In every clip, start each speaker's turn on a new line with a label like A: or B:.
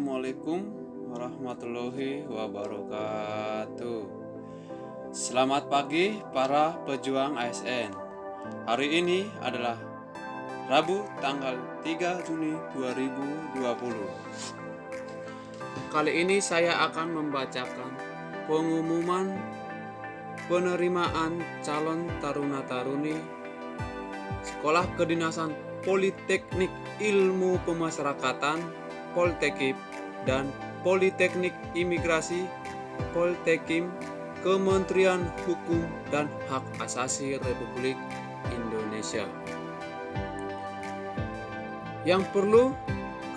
A: Assalamualaikum warahmatullahi wabarakatuh. Selamat pagi para pejuang ASN. Hari ini adalah Rabu tanggal 3 Juni 2020. Kali ini saya akan membacakan pengumuman penerimaan calon taruna-taruni Sekolah Kedinasan Politeknik Ilmu Pemasyarakatan Poltekip dan Politeknik Imigrasi Poltekim Kementerian Hukum dan Hak Asasi Republik Indonesia. Yang perlu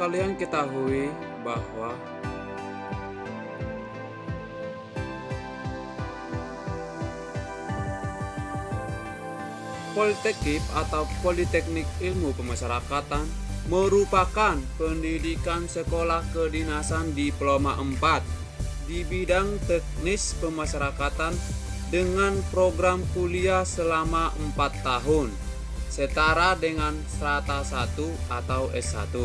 A: kalian ketahui bahwa Poltekip atau Politeknik Ilmu Pemasyarakatan merupakan pendidikan sekolah kedinasan diploma 4 di bidang teknis pemasyarakatan dengan program kuliah selama 4 tahun setara dengan strata 1 atau S1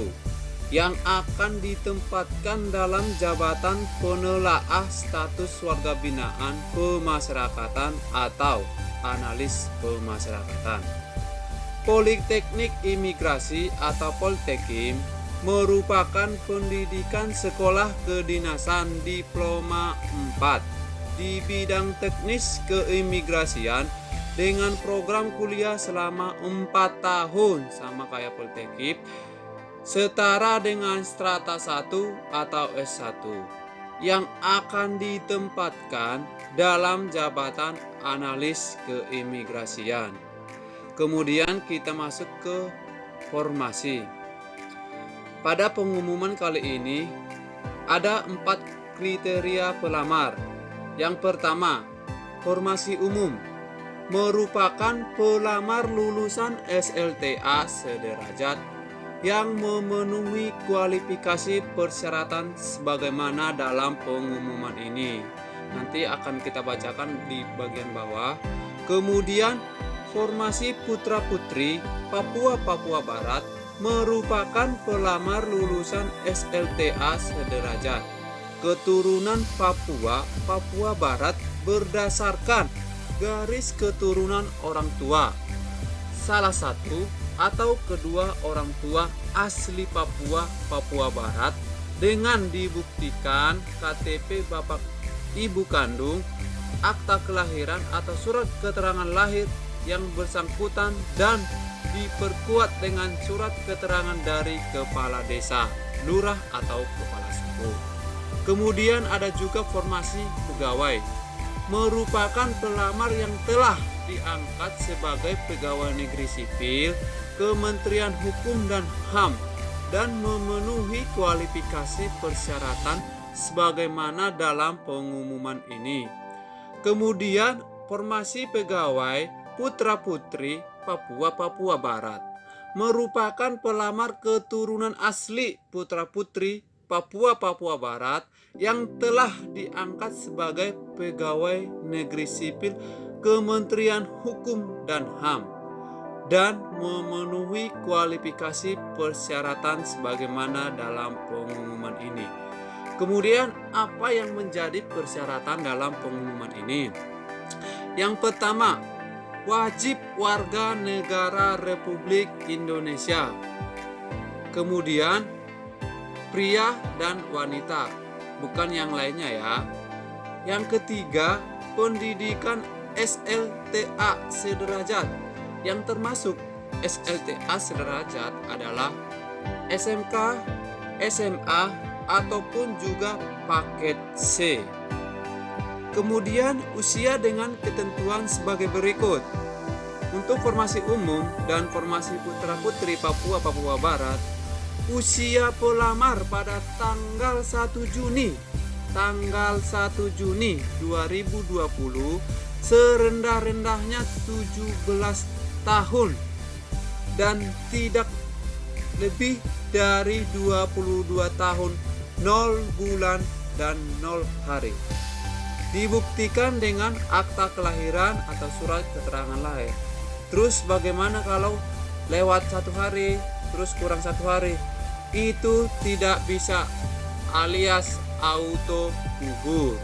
A: yang akan ditempatkan dalam jabatan penelaah status warga binaan pemasyarakatan atau analis pemasyarakatan. Politeknik Imigrasi atau Poltekim merupakan pendidikan sekolah kedinasan diploma 4 di bidang teknis keimigrasian dengan program kuliah selama 4 tahun sama kayak Poltekip setara dengan strata 1 atau S1 yang akan ditempatkan dalam jabatan analis keimigrasian. Kemudian kita masuk ke formasi. Pada pengumuman kali ini ada 4 kriteria pelamar. Yang pertama, formasi umum merupakan pelamar lulusan SLTA sederajat yang memenuhi kualifikasi persyaratan sebagaimana dalam pengumuman ini. Nanti akan kita bacakan di bagian bawah. Kemudian formasi putra-putri Papua Barat merupakan pelamar lulusan SLTA sederajat keturunan Papua Barat berdasarkan garis keturunan orang tua salah satu atau kedua orang tua asli Papua Barat dengan dibuktikan KTP bapak ibu kandung, akta kelahiran atau surat keterangan lahir yang bersangkutan dan diperkuat dengan surat keterangan dari kepala desa, lurah atau kepala suku. Kemudian ada juga formasi pegawai, merupakan pelamar yang telah diangkat sebagai pegawai negeri sipil Kementerian Hukum dan HAM dan memenuhi kualifikasi persyaratan sebagaimana dalam pengumuman ini. Kemudian formasi pegawai putra-putri Papua Barat merupakan pelamar keturunan asli putra-putri Papua Barat yang telah diangkat sebagai pegawai negeri sipil Kementerian Hukum dan HAM dan memenuhi kualifikasi persyaratan sebagaimana dalam pengumuman ini. Kemudian apa yang menjadi persyaratan dalam pengumuman ini? Yang pertama, wajib warga negara Republik Indonesia. Kemudian pria dan wanita, bukan yang lainnya ya. Yang ketiga, pendidikan SLTA sederajat. Yang termasuk SLTA sederajat adalah SMK, SMA ataupun juga paket C. Kemudian usia dengan ketentuan sebagai berikut. Untuk formasi umum dan formasi putra-putri Papua Barat, usia pelamar pada tanggal 1 Juni 2020 serendah-rendahnya 17 tahun dan tidak lebih dari 22 tahun 0 bulan dan 0 hari. Dibuktikan dengan akta kelahiran atau surat keterangan lahir. Terus bagaimana kalau lewat 1 hari, terus kurang 1 hari? Itu tidak bisa alias auto gugur.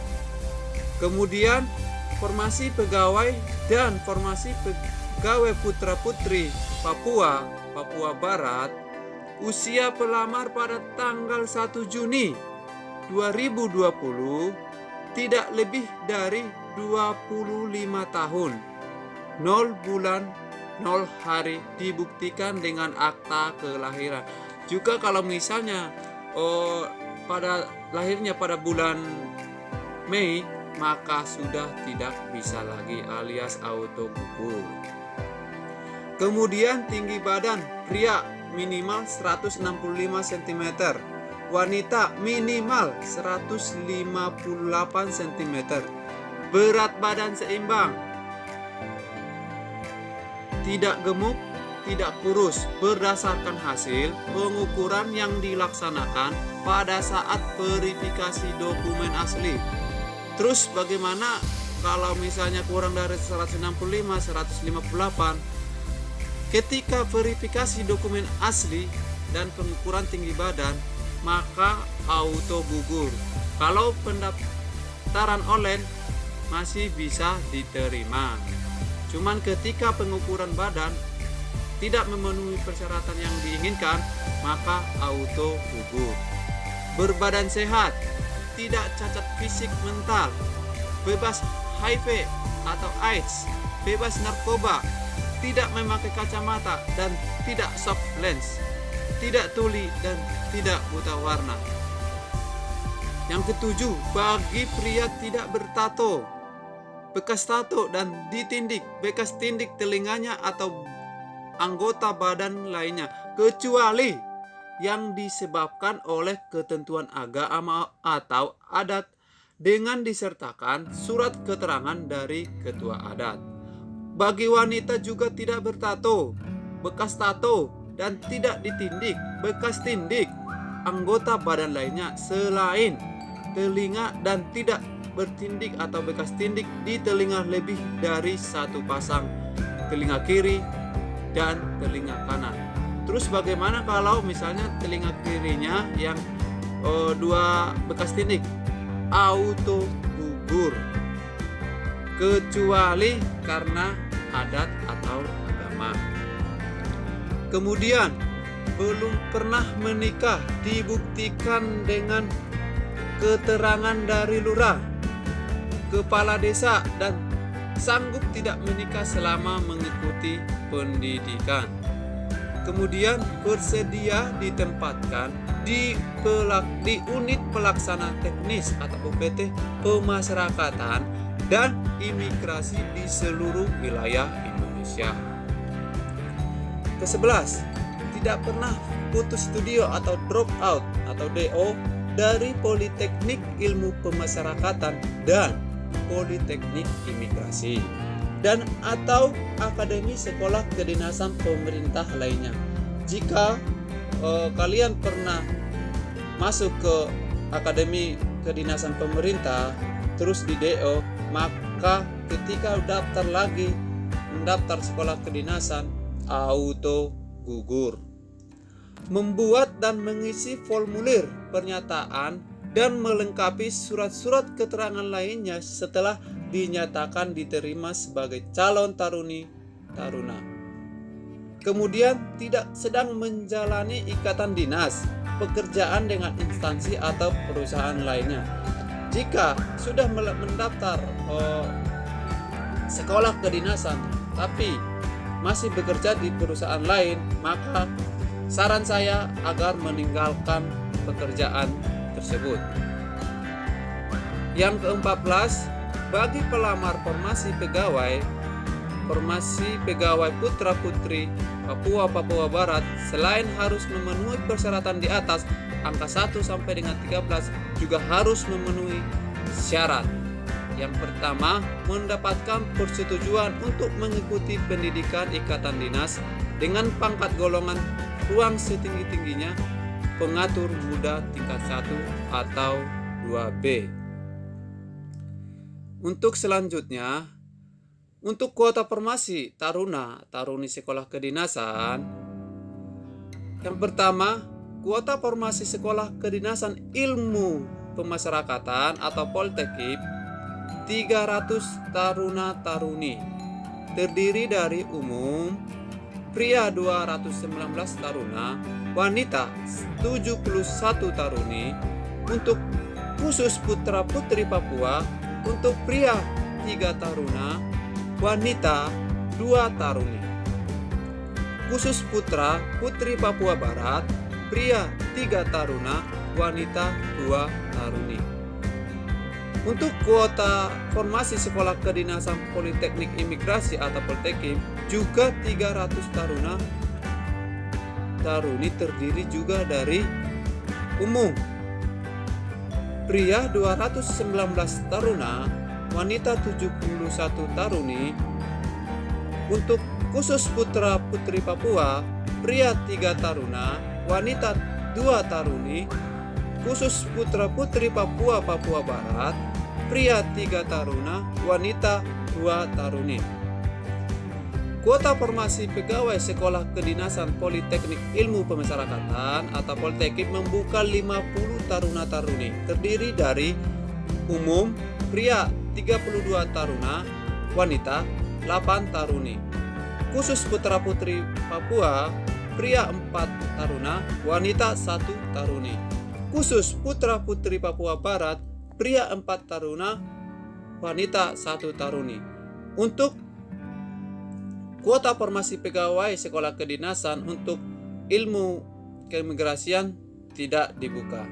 A: Kemudian formasi pegawai dan formasi pegawai putra-putri Papua Barat, usia pelamar pada tanggal 1 Juni 2020 tidak lebih dari 25 tahun, 0 bulan, 0 hari, dibuktikan dengan akta kelahiran. Juga kalau misalnya pada lahirnya pada bulan Mei, maka sudah tidak bisa lagi alias auto gugur. Kemudian tinggi badan pria minimal 165 cm, wanita minimal 158 cm, berat badan seimbang, tidak gemuk, tidak kurus, berdasarkan hasil pengukuran yang dilaksanakan pada saat verifikasi dokumen asli. Terus bagaimana kalau misalnya kurang dari 165, 158? Ketika verifikasi dokumen asli dan pengukuran tinggi badan, maka auto gugur. Kalau pendaftaran online masih bisa diterima. Cuman ketika pengukuran badan tidak memenuhi persyaratan yang diinginkan, maka auto gugur. Berbadan sehat, tidak cacat fisik mental, bebas HIV atau AIDS, bebas narkoba, tidak memakai kacamata dan tidak soft lens, tidak tuli dan tidak buta warna. Yang ketujuh, bagi pria tidak bertato, bekas tato dan ditindik, bekas tindik telinganya atau anggota badan lainnya, kecuali yang disebabkan oleh ketentuan agama atau adat dengan disertakan surat keterangan dari ketua adat. Bagi wanita juga tidak bertato, bekas tato dan tidak ditindik, bekas tindik anggota badan lainnya selain telinga dan tidak bertindik atau bekas tindik di telinga lebih dari satu pasang, telinga kiri dan telinga kanan. Terus bagaimana kalau misalnya telinga kirinya yang 2 bekas tindik? Auto gugur, kecuali karena adat atau agama. Kemudian belum pernah menikah dibuktikan dengan keterangan dari lurah, kepala desa, dan sanggup tidak menikah selama mengikuti pendidikan. Kemudian bersedia ditempatkan di unit pelaksana teknis atau UPT pemasyarakatan dan imigrasi di seluruh wilayah Indonesia. Ke-11, tidak pernah putus studi atau drop out atau DO dari Politeknik Ilmu Pemasyarakatan dan Politeknik Imigrasi dan atau Akademi Sekolah Kedinasan Pemerintah lainnya. Jika kalian pernah masuk ke Akademi Kedinasan Pemerintah terus di DO, maka ketika mendaftar sekolah kedinasan, auto gugur. Membuat dan mengisi formulir pernyataan dan melengkapi surat-surat keterangan lainnya setelah dinyatakan diterima sebagai calon taruna. Kemudian tidak sedang menjalani ikatan dinas, pekerjaan dengan instansi atau perusahaan lainnya. Jika sudah mendaftar sekolah kedinasan tapi masih bekerja di perusahaan lain, maka saran saya agar meninggalkan pekerjaan tersebut. Yang ke-14, bagi pelamar formasi pegawai putra-putri Papua Barat, selain harus memenuhi persyaratan di atas, angka 1 sampai dengan 13 juga harus memenuhi syarat. Yang pertama, mendapatkan persetujuan untuk mengikuti pendidikan ikatan dinas dengan pangkat golongan ruang setinggi-tingginya pengatur muda tingkat 1 atau 2B. Untuk selanjutnya, untuk kuota formasi taruni sekolah kedinasan, yang pertama, kuota formasi sekolah kedinasan ilmu pemasyarakatan atau Poltekkip 300 taruna-taruni, terdiri dari umum pria 219 taruna, wanita 71 taruni. Untuk khusus putra-putri Papua, untuk pria 3 taruna, wanita 2 taruni. Khusus putra putri Papua Barat, pria 3 taruna, wanita 2 taruni. Untuk kuota formasi sekolah kedinasan Politeknik Imigrasi atau Poltekkip juga 300 taruna taruni, terdiri juga dari umum pria 219 taruna, wanita 71 taruni. Untuk khusus putra putri Papua, pria 3 taruna, wanita 2 taruni. Khusus putra putri Papua Barat, pria 3 taruna, wanita 2 taruni. Kuota formasi pegawai sekolah kedinasan Politeknik Ilmu Pemasyarakatan atau Poltekkip membuka 50 taruna-taruni, terdiri dari umum pria 32 taruna, wanita 8 taruni. Khusus putra putri Papua, pria 4 taruna, wanita 1 taruni. Khusus putra putri Papua Barat, pria 4 taruna, wanita 1 taruni. Untuk kuota formasi pegawai sekolah kedinasan untuk ilmu keimigrasian tidak dibuka.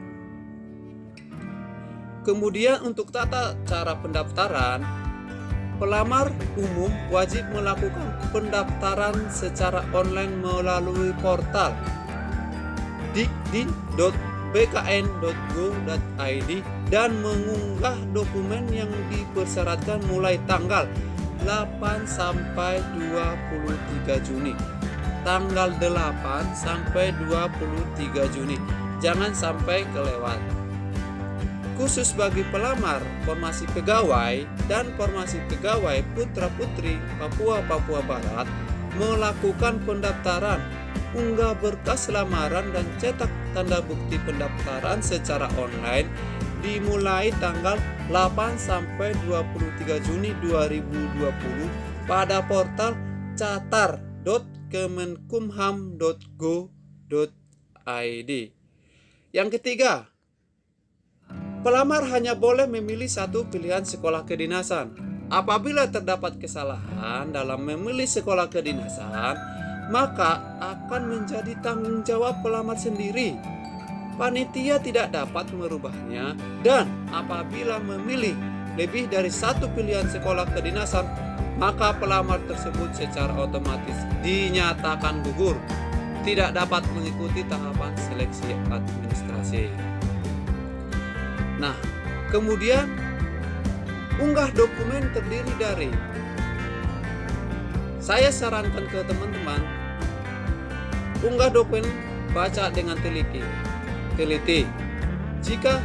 A: Kemudian untuk tata cara pendaftaran, pelamar umum wajib melakukan pendaftaran secara online melalui portal dikdin.bkn.go.id dan mengunggah dokumen yang dipersyaratkan mulai tanggal 8 sampai 23 Juni. Tanggal 8 sampai 23 Juni. Jangan sampai kelewat. Khusus bagi pelamar formasi pegawai dan formasi pegawai putra-putri Papua Barat melakukan pendaftaran, unggah berkas lamaran dan cetak tanda bukti pendaftaran secara online dimulai tanggal 8 sampai 23 Juni 2020 pada portal catar.kemenkumham.go.id. Yang ketiga, pelamar hanya boleh memilih satu pilihan sekolah kedinasan. Apabila terdapat kesalahan dalam memilih sekolah kedinasan, maka akan menjadi tanggung jawab pelamar sendiri. Panitia tidak dapat merubahnya, dan apabila memilih lebih dari satu pilihan sekolah kedinasan, maka pelamar tersebut secara otomatis dinyatakan gugur, tidak dapat mengikuti tahapan seleksi administrasi. Nah, kemudian unggah dokumen terdiri dari, saya sarankan ke teman-teman, unggah dokumen, baca dengan teliti. Jika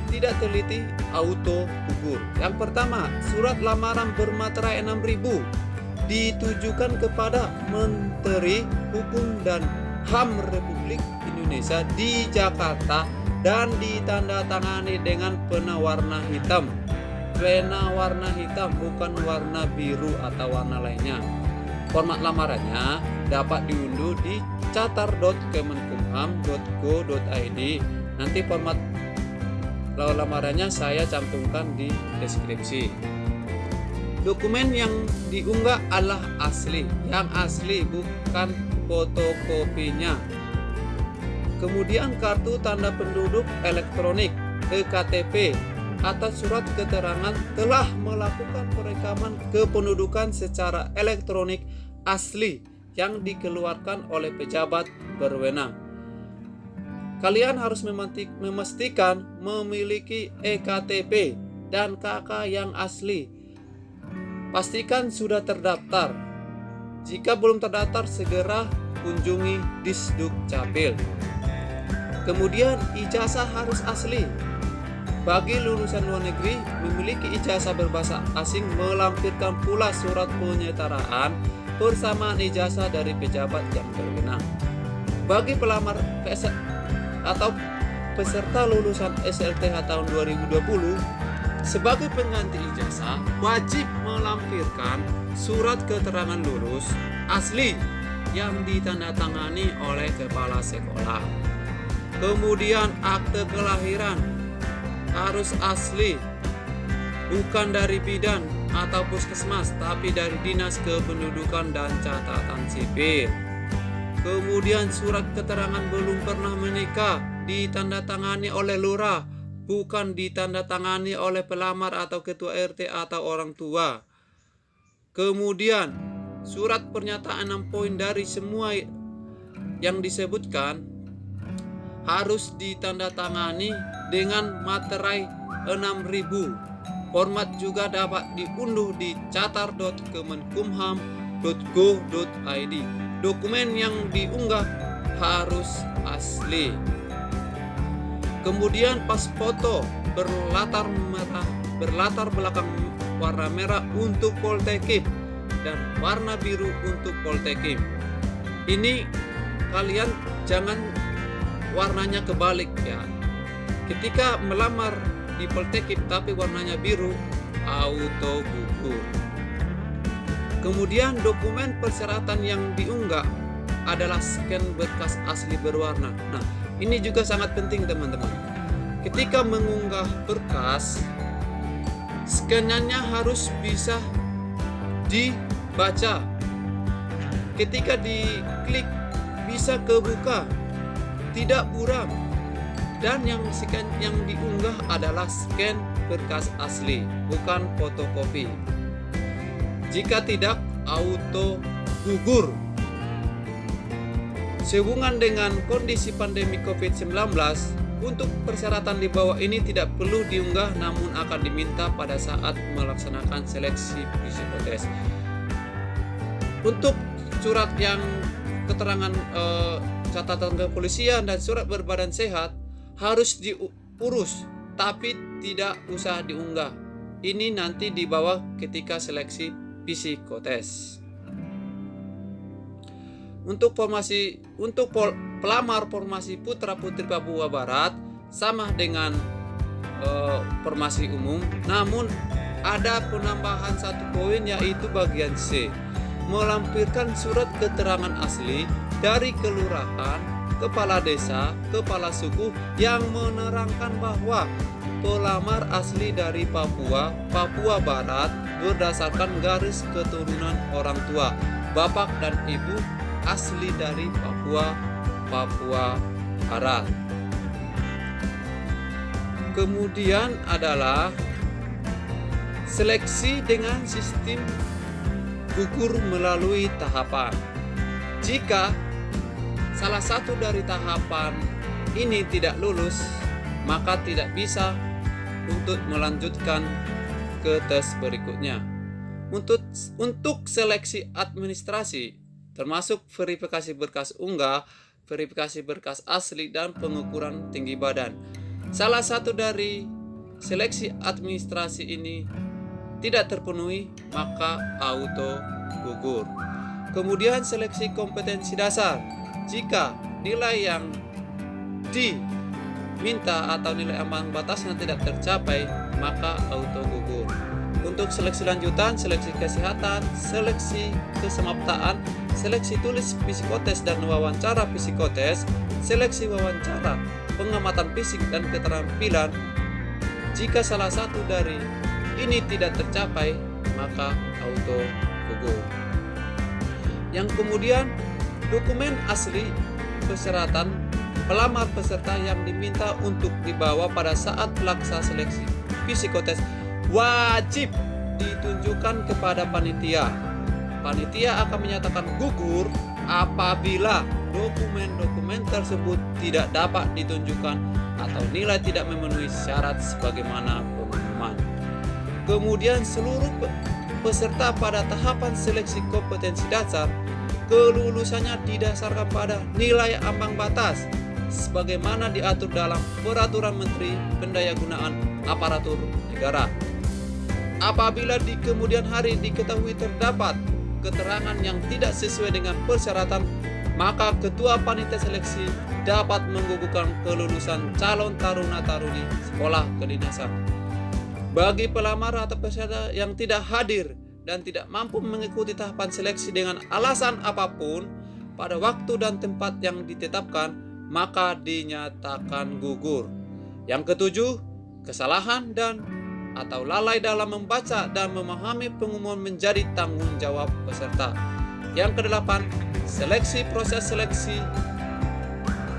A: tidak teliti, auto gugur. Yang pertama, surat lamaran bermaterai 6.000 ditujukan kepada Menteri Hukum dan HAM Republik Indonesia di Jakarta dan ditandatangani dengan pena warna hitam. Pena warna hitam, bukan warna biru atau warna lainnya. Format lamarannya dapat diunduh di catar.kemenkumham.go.id. Nanti format lamarannya saya cantumkan di deskripsi. Dokumen yang diunggah adalah asli, yang asli, bukan fotokopinya. Kemudian kartu tanda penduduk elektronik (EKTP) atas surat keterangan telah melakukan perekaman kependudukan secara elektronik asli yang dikeluarkan oleh pejabat berwenang. Kalian harus memastikan memiliki EKTP dan KK yang asli. Pastikan sudah terdaftar. Jika belum terdaftar, segera kunjungi Disduk Capil. Kemudian ijazah harus asli. Bagi lulusan luar negeri memiliki ijazah berbahasa asing, melampirkan pula surat penyetaraan bersamaan ijazah dari pejabat yang berwenang. Bagi pelamar atau peserta lulusan SLTH tahun 2020 sebagai pengganti ijazah wajib melampirkan surat keterangan lulus asli yang ditandatangani oleh kepala sekolah. Kemudian akte kelahiran harus asli, bukan dari bidan atau puskesmas, tapi dari Dinas Kependudukan dan Catatan Sipil. Kemudian surat keterangan belum pernah menikah ditandatangani oleh lurah, bukan ditandatangani oleh pelamar atau ketua RT atau orang tua. Kemudian surat pernyataan 6 poin dari semua yang disebutkan harus ditandatangani dengan materai 6000. Format juga dapat diunduh di catar.kemenkumham.go.id. Dokumen yang diunggah harus asli. Kemudian pas foto berlatar belakang warna merah untuk Poltekim dan warna biru untuk Poltekim. Ini kalian jangan warnanya kebalik ya. Ketika melamar di Poltekim tapi warnanya biru, auto gugur. Kemudian dokumen persyaratan yang diunggah adalah scan berkas asli berwarna. Nah, ini juga sangat penting teman-teman. Ketika mengunggah berkas, scannya harus bisa dibaca. Ketika diklik bisa kebuka, tidak buram. Dan yang diunggah adalah scan berkas asli, bukan fotokopi. Jika tidak, auto gugur. Sehubungan dengan kondisi pandemi COVID-19, untuk persyaratan di bawah ini tidak perlu diunggah, namun akan diminta pada saat melaksanakan seleksi psikotes. Untuk surat yang keterangan catatan kepolisian dan surat berbadan sehat harus diurus, tapi tidak usah diunggah. Ini nanti dibawa ketika seleksi psikotes. Untuk pelamar formasi putra putri Papua Barat sama dengan formasi umum, namun ada penambahan 1 poin, yaitu bagian C, melampirkan surat keterangan asli dari kelurahan, kepala desa, kepala suku yang menerangkan bahwa pelamar asli dari Papua Barat berdasarkan garis keturunan orang tua, bapak dan ibu asli dari Papua Barat. Kemudian adalah seleksi dengan sistem gugur melalui tahapan. Jika salah satu dari tahapan ini tidak lulus, maka tidak bisa untuk melanjutkan ke tes berikutnya. Untuk seleksi administrasi, termasuk verifikasi berkas unggah, verifikasi berkas asli, dan pengukuran tinggi badan. Salah satu dari seleksi administrasi ini tidak terpenuhi, maka auto gugur. Kemudian seleksi kompetensi dasar. Jika nilai yang diminta atau nilai ambang batasnya tidak tercapai, maka auto gugur. Untuk seleksi lanjutan, seleksi kesehatan, seleksi kesemaptaan, seleksi tulis psikotes dan wawancara psikotes, seleksi wawancara, pengamatan fisik dan keterampilan. Jika salah satu dari ini tidak tercapai, maka auto gugur. Yang kemudian, dokumen asli persyaratan pelamar peserta yang diminta untuk dibawa pada saat pelaksanaan seleksi psikotes wajib ditunjukkan kepada panitia. Panitia akan menyatakan gugur apabila dokumen-dokumen tersebut tidak dapat ditunjukkan atau nilai tidak memenuhi syarat sebagaimana pengumuman. Kemudian seluruh peserta pada tahapan seleksi kompetensi dasar kelulusannya didasarkan pada nilai ambang batas sebagaimana diatur dalam Peraturan Menteri Pendayagunaan Aparatur Negara. Apabila di kemudian hari diketahui terdapat keterangan yang tidak sesuai dengan persyaratan, maka Ketua Panitia Seleksi dapat menggugurkan kelulusan calon taruna-taruni sekolah kedinasan. Bagi pelamar atau peserta yang tidak hadir dan tidak mampu mengikuti tahapan seleksi dengan alasan apapun pada waktu dan tempat yang ditetapkan, maka dinyatakan gugur. Yang ketujuh, kesalahan dan atau lalai dalam membaca dan memahami pengumuman menjadi tanggung jawab peserta. Yang kedelapan, proses seleksi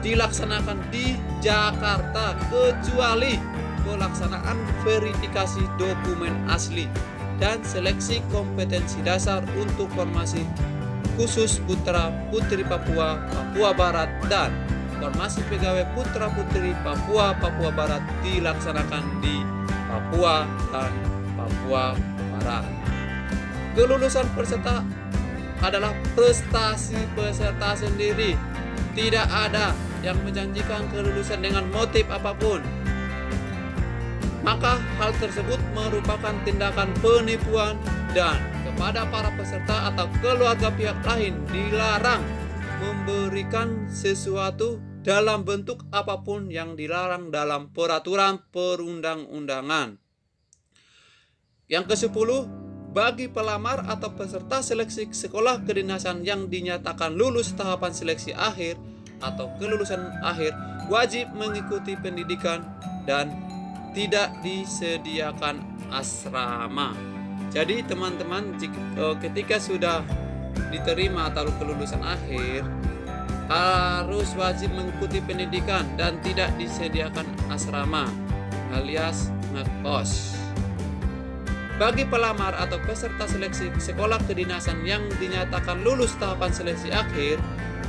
A: dilaksanakan di Jakarta kecuali pelaksanaan verifikasi dokumen asli dan seleksi kompetensi dasar untuk formasi khusus Putra Putri Papua, Papua Barat dan formasi pegawai Putra Putri Papua, Papua Barat dilaksanakan di Papua dan Papua Barat. Kelulusan peserta adalah prestasi peserta sendiri. Tidak ada yang menjanjikan kelulusan dengan motif apapun. Maka hal tersebut merupakan tindakan penipuan dan kepada para peserta atau keluarga pihak lain dilarang memberikan sesuatu dalam bentuk apapun yang dilarang dalam peraturan perundang-undangan. Yang ke-10, bagi pelamar atau peserta seleksi sekolah kedinasan yang dinyatakan lulus tahapan seleksi akhir atau kelulusan akhir, wajib mengikuti pendidikan dan tidak disediakan asrama. Jadi teman-teman, ketika sudah diterima atau kelulusan akhir, harus wajib mengikuti pendidikan dan tidak disediakan asrama alias ngekos. Bagi pelamar atau peserta seleksi sekolah kedinasan yang dinyatakan lulus tahapan seleksi akhir,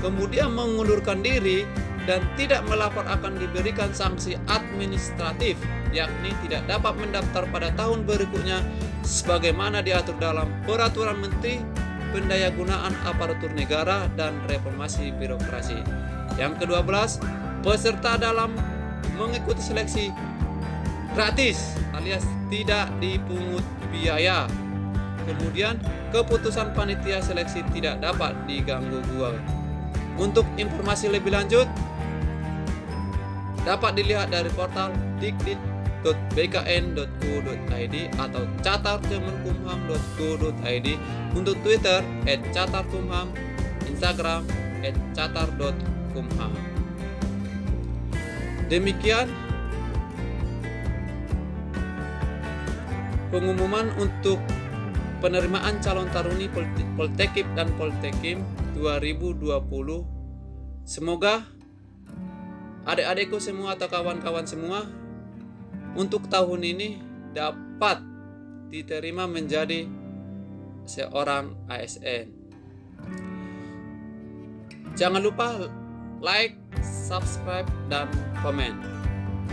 A: kemudian mengundurkan diri dan tidak melapor, akan diberikan sanksi administratif, yakni tidak dapat mendaftar pada tahun berikutnya sebagaimana diatur dalam Peraturan Menteri Pendayagunaan Aparatur Negara dan Reformasi Birokrasi. Yang ke-12, peserta dalam mengikuti seleksi gratis alias tidak dipungut biaya. Kemudian keputusan panitia seleksi tidak dapat diganggu-gugat. Untuk informasi lebih lanjut dapat dilihat dari portal dikdit.bkn.go.id atau catarkemenkumham.go.id, untuk Twitter @catarkumham, Instagram @catar.kumham. Demikian pengumuman untuk penerimaan calon taruni Poltekip dan Poltekim 2020. Semoga adik-adikku semua atau kawan-kawan semua untuk tahun ini dapat diterima menjadi seorang ASN. Jangan lupa like, subscribe, dan komen.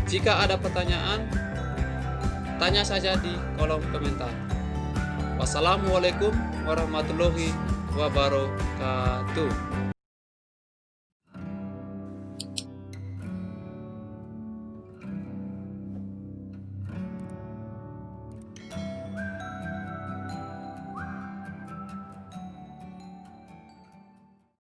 A: Jika ada pertanyaan, tanya saja di kolom komentar. Wassalamualaikum warahmatullahi wabarakatuh.